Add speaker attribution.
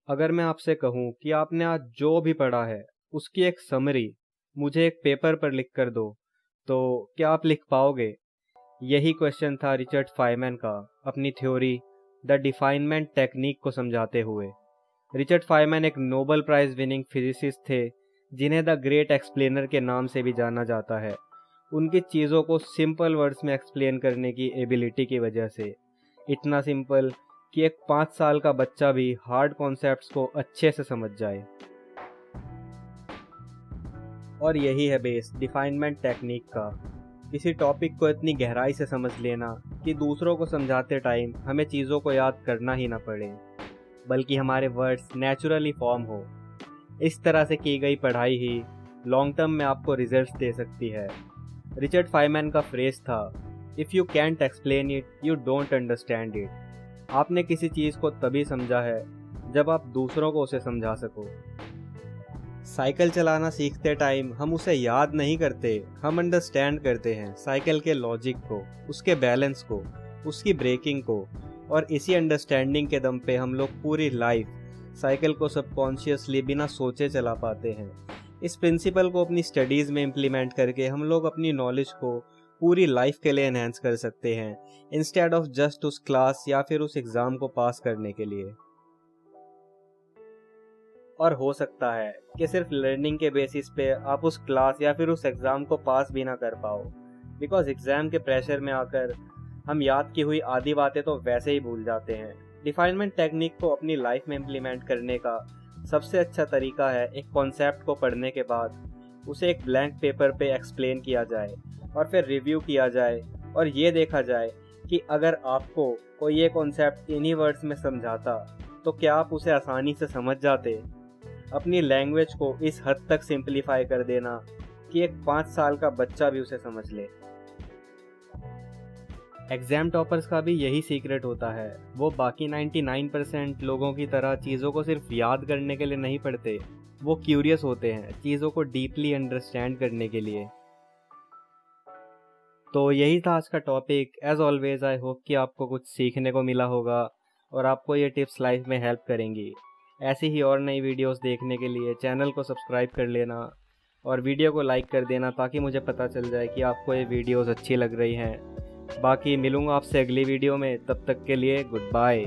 Speaker 1: अगर मैं आपसे कहूँ कि आपने आज जो भी पढ़ा है उसकी एक समरी मुझे एक पेपर पर लिख कर दो, तो क्या आप लिख पाओगे? यही क्वेश्चन था रिचर्ड फाइमैन का अपनी थ्योरी द डिफाइनमेंट टेक्निक को समझाते हुए। रिचर्ड फाइमैन एक नोबेल प्राइज विनिंग फिजिसिस्ट थे जिन्हें द ग्रेट एक्सप्लेनर के नाम से भी जाना जाता है, उनकी चीज़ों को सिंपल वर्ड्स में एक्सप्लेन करने की एबिलिटी की वजह से। इतना सिंपल कि एक 5 साल का बच्चा भी हार्ड कॉन्सेप्ट्स को अच्छे से समझ जाए। और यही है बेस डिफाइनमेंट टेक्निक का, किसी टॉपिक को इतनी गहराई से समझ लेना कि दूसरों को समझाते टाइम हमें चीज़ों को याद करना ही ना पड़े, बल्कि हमारे वर्ड्स नेचुरली फॉर्म हो। इस तरह से की गई पढ़ाई ही लॉन्ग टर्म में आपको रिजल्ट्स दे सकती है। रिचर्ड फाइमैन का फ्रेज था, if you can't explain it you don't understand it. आपने किसी चीज़ को तभी समझा है जब आप दूसरों को उसे समझा सको। साइकिल चलाना सीखते टाइम हम उसे याद नहीं करते, हम अंडरस्टैंड करते हैं साइकिल के लॉजिक को, उसके बैलेंस को, उसकी ब्रेकिंग को, और इसी अंडरस्टैंडिंग के दम पे हम लोग पूरी लाइफ साइकिल को सबकॉन्शियसली बिना सोचे चला पाते हैं। इस प्रिंसिपल को अपनी स्टडीज़ में इम्प्लीमेंट करके हम लोग अपनी नॉलेज को पूरी लाइफ के लिए एनहेंस कर सकते हैं, इंस्टेड ऑफ जस्ट उस क्लास या फिर उस एग्ज़ाम को पास करने के लिए। और हो सकता है कि सिर्फ लर्निंग के बेसिस पे आप उस क्लास या फिर उस एग्ज़ाम को पास भी ना कर पाओ, बिकॉज एग्ज़ाम के प्रेशर में आकर हम याद की हुई आधी बातें तो वैसे ही भूल जाते हैं। डिफाइनमेंट टेक्निक को अपनी लाइफ में इम्प्लीमेंट करने का सबसे अच्छा तरीका है एक कॉन्सेप्ट को पढ़ने के बाद उसे एक ब्लैंक पेपर पे एक्सप्लेन किया जाए और फिर रिव्यू किया जाए और ये देखा जाए कि अगर आपको कोई ये कॉन्सेप्ट इन्हीं वर्ड्स में समझाता तो क्या आप उसे आसानी से समझ जाते। अपनी लैंग्वेज को इस हद तक सिंप्लीफाई कर देना कि एक 5 साल का बच्चा भी उसे समझ ले। एग्ज़ाम टॉपर्स का भी यही सीक्रेट होता है, वो बाकी 99% लोगों की तरह चीज़ों को सिर्फ याद करने के लिए नहीं पढ़ते, वो क्यूरियस होते हैं चीज़ों को डीपली अंडरस्टैंड करने के लिए। तो यही था आज का topic. As always I hope कि आपको कुछ सीखने को मिला होगा और आपको ये टिप्स लाइफ में हेल्प करेंगी। ऐसी ही और नई वीडियोस देखने के लिए चैनल को सब्सक्राइब कर लेना और वीडियो को लाइक कर देना ताकि मुझे पता चल जाए कि आपको ये वीडियोस अच्छी लग रही हैं। बाकी मिलूँगा आपसे अगली वीडियो में, तब तक के लिए गुड बाय।